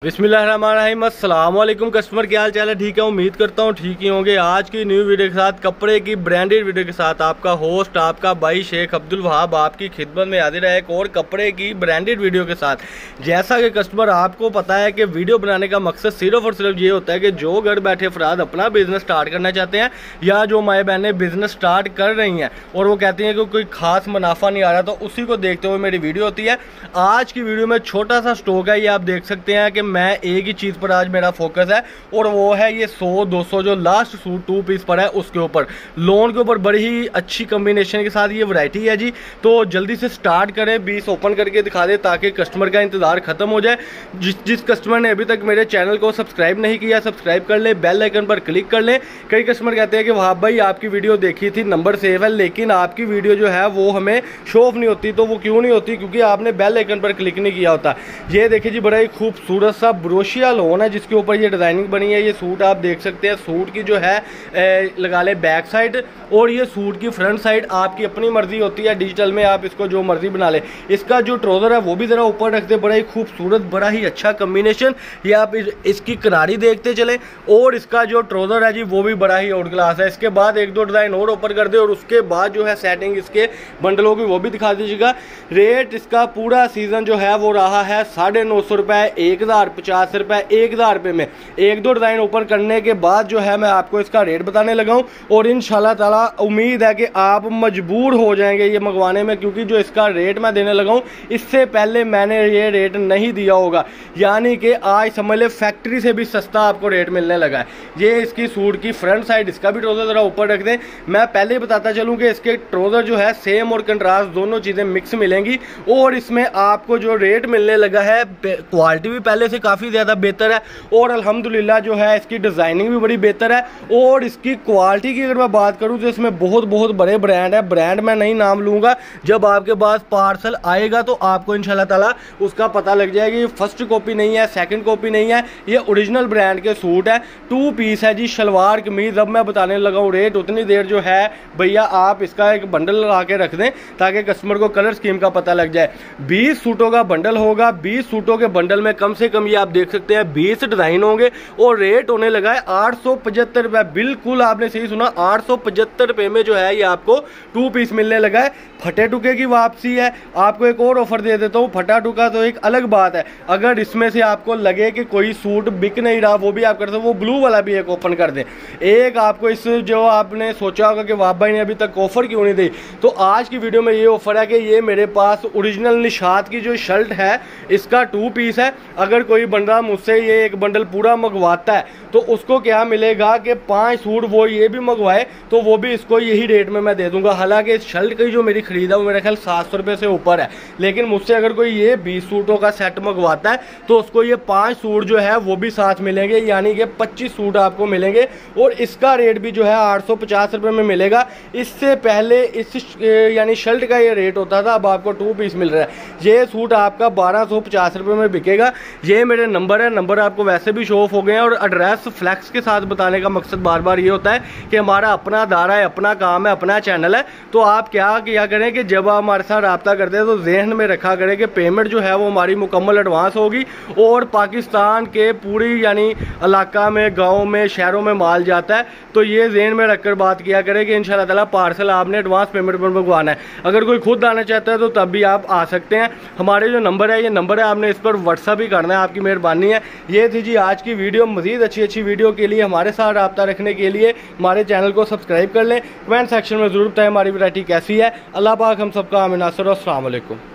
बिस्मिल्लाहिर्रहमानिर्रहीम। अस्सलाम वालेकुम कस्टमर, क्या हाल चाल है? ठीक है, उम्मीद करता हूँ ठीक ही होंगे। आज की न्यू वीडियो के साथ, कपड़े की ब्रांडेड वीडियो के साथ आपका होस्ट, आपका भाई शेख अब्दुल वहाब आपकी खिदमत में हाजिर है एक और कपड़े की ब्रांडेड वीडियो के साथ। जैसा कि कस्टमर आपको पता है कि वीडियो बनाने का मकसद सिर्फ और सिर्फ ये होता है कि जो घर बैठे अफराद अपना बिजनेस स्टार्ट करना चाहते हैं या जो माए बहनें बिजनेस स्टार्ट कर रही हैं और वो कहती हैं कि कोई खास मुनाफा नहीं आ रहा, तो उसी को देखते हुए मेरी वीडियो होती है। आज की वीडियो में छोटा सा स्टॉक है, ये आप देख सकते हैं कि मैं एक ही चीज़ पर आज मेरा फोकस है और वो है ये 100-200 जो लास्ट सूट 2 पीस पर है उसके ऊपर लोन के ऊपर बड़ी ही अच्छी कॉम्बिनेशन के साथ ये वैरायटी है जी। तो जल्दी से स्टार्ट करें, 20 ओपन करके दिखा दे ताकि कस्टमर का इंतजार खत्म हो जाए। जिस कस्टमर ने अभी तक मेरे चैनल को सब्सक्राइब नहीं किया, सब्सक्राइब कर ले, बेल आइकन पर क्लिक कर लें। कई कस्टमर कहते हैं कि वहाब भाई आपकी वीडियो देखी थी, नंबर सेव है, लेकिन आपकी वीडियो जो है वो हमें शो ऑफ नहीं होती। तो वो क्यों नहीं होती? क्योंकि आपने बेल आइकन पर क्लिक नहीं किया होता। ये देखिए जी, बड़ा ही खूबसूरत सा ब्रोशिया लोन है जिसके ऊपर ये डिजाइनिंग बनी है। ये सूट आप देख सकते हैं, सूट की जो है लगा ले बैक साइड और ये सूट की फ्रंट साइड आपकी अपनी मर्जी होती है, डिजिटल में आप इसको जो मर्जी बना ले। इसका जो ट्राउजर है वो भी जरा ऊपर रख दे, बड़ा ही खूबसूरत, बड़ा ही अच्छा कॉम्बिनेशन। ये आप इसकी किनारी देखते चले और इसका जो ट्राउजर है जी वो भी बड़ा ही आउट क्लास है। इसके बाद एक दो डिजाइन और ऊपर कर दे और उसके बाद जो है सेटिंग इसके बंडलों की वो भी दिखा दीजिएगा। रेट इसका पूरा सीजन जो है वो रहा है 950 रुपए, 1050 रुपए, 1000 रुपए में। एक दो डिजाइन ऊपर करने के बाद जो है मैं आपको इसका रेट बताने लगा हूं और इंशाल्लाह ताला उम्मीद है कि आप मजबूर हो जाएंगे ये मंगवाने में, क्योंकि जो इसका रेट मैं देने लगा हूं इससे पहले मैंने ये रेट नहीं दिया होगा। यानी कि आज समझ ले फैक्ट्री से भी सस्ता आपको रेट मिलने लगा है। ये इसकी सूट की फ्रंट साइड, इसका भी ट्राउजर जरा ऊपर रख दें। मैं पहले ही बताता चलूं कि इसके ट्राउजर जो है सेम और कंट्रास्ट दोनों चीजें मिक्स मिलेंगी और इसमें आपको जो रेट मिलने लगा है क्वालिटी भी पहले से काफी ज्यादा बेहतर है और अल्हम्दुलिल्लाह जो है इसकी डिजाइनिंग भी बड़ी बेहतर है। और इसकी क्वालिटी की अगर मैं बात करूं तो इसमें बहुत बड़े ब्रांड है। ब्रांड मैं नहीं नाम लूंगा, जब आपके पास पार्सल आएगा तो आपको इंशाल्लाह ताला उसका पता लग जाएगा। ये फर्स्ट कॉपी नहीं है, सेकंड कॉपी नहीं है, ये ओरिजिनल ब्रांड के सूट है। 2 पीस है जी, शलवार कमीज। अब मैं बताने लगा हूं रेट, उतनी देर जो है भैया आप इसका एक बंडल लगा के रख दें ताकि कस्टमर को कलर स्कीम का पता लग जाए। 20 सूटों का बंडल होगा, 20 सूटों के बंडल में कम से कम ये आप देख सकते हैं 20 डिजाइन होंगे और रेट होने लगा है 875 रुपए। बिल्कुल आपने सही सुना, 875 रुपए में जो है ये आपको 2 पीस मिलने लगा है। फटे टुके की वापसी है। आपको एक और ऑफर दे देता हूँ, फटा टुका तो एक अलग बात है, अगर इसमें से आपको लगे कि कोई सूट बिक नहीं रहा वो भी आप कर सकते, वो ब्लू वाला भी एक ओपन कर दें। एक आपको इस जो आपने सोचा होगा कि वहाब भाई ने अभी तक ऑफर क्यों नहीं दी, तो आज की वीडियो में ये ऑफर है कि ये मेरे पास ओरिजिनल निशात की जो शर्ट है इसका 2 पीस है। अगर कोई बंदा मुझसे ये एक बंडल पूरा मंगवाता है तो उसको क्या मिलेगा कि 5 सूट वो ये भी मंगवाए तो वो भी इसको यही रेट में मैं दे दूंगा। हालांकि इस शर्ट की जो मेरी खरीद है वो मेरा ख्याल 700 रुपये से ऊपर है, लेकिन मुझसे अगर कोई ये 20 सूटों का सेट मंगवाता है तो उसको ये 5 सूट जो है वो भी साथ मिलेंगे, यानी कि 25 सूट आपको मिलेंगे और इसका रेट भी जो है 850 रुपये में मिलेगा। इससे पहले इस यानी शर्ट का ये रेट होता था, अब आपको 2 पीस मिल रहा है। ये सूट आपका 1250 रुपये में बिकेगा। ये मेरे नंबर है, नंबर आपको वैसे भी शो ऑफ हो गए हैं और एड्रेस फ्लैक्स के साथ बताने का मकसद बार बार ये होता है कि हमारा अपना दायरा है, अपना काम है, अपना चैनल है। तो आप क्या किया करें कि जब आप हमारे साथ रब्ता करते हैं तो जहन में रखा करें कि पेमेंट जो है वो हमारी मुकम्मल एडवांस होगी और पाकिस्तान के पूरी यानी इलाका में, गाँव में, शहरों में माल जाता है। तो ये जहन में रखकर बात किया करें कि इंशाल्लाह ताला पार्सल आपने एडवांस पेमेंट पर मंगवाना है। अगर कोई खुद आना चाहता है तो तब भी आप आ सकते हैं। हमारे जो नंबर है, ये नंबर है, आपने इस पर व्हाट्सअप ही करना है, आपकी मेहरबानी है। ये थी जी आज की वीडियो। मजीद अच्छी वीडियो के लिए हमारे साथ रब्ता रखने के लिए हमारे चैनल को सब्सक्राइब कर लें। कमेंट सेक्शन में जरूर बताएं हमारी वैरायटी कैसी है। अल्लाह पाक हम सबका आमीन नासिर। अस्सलाम वालेकुम।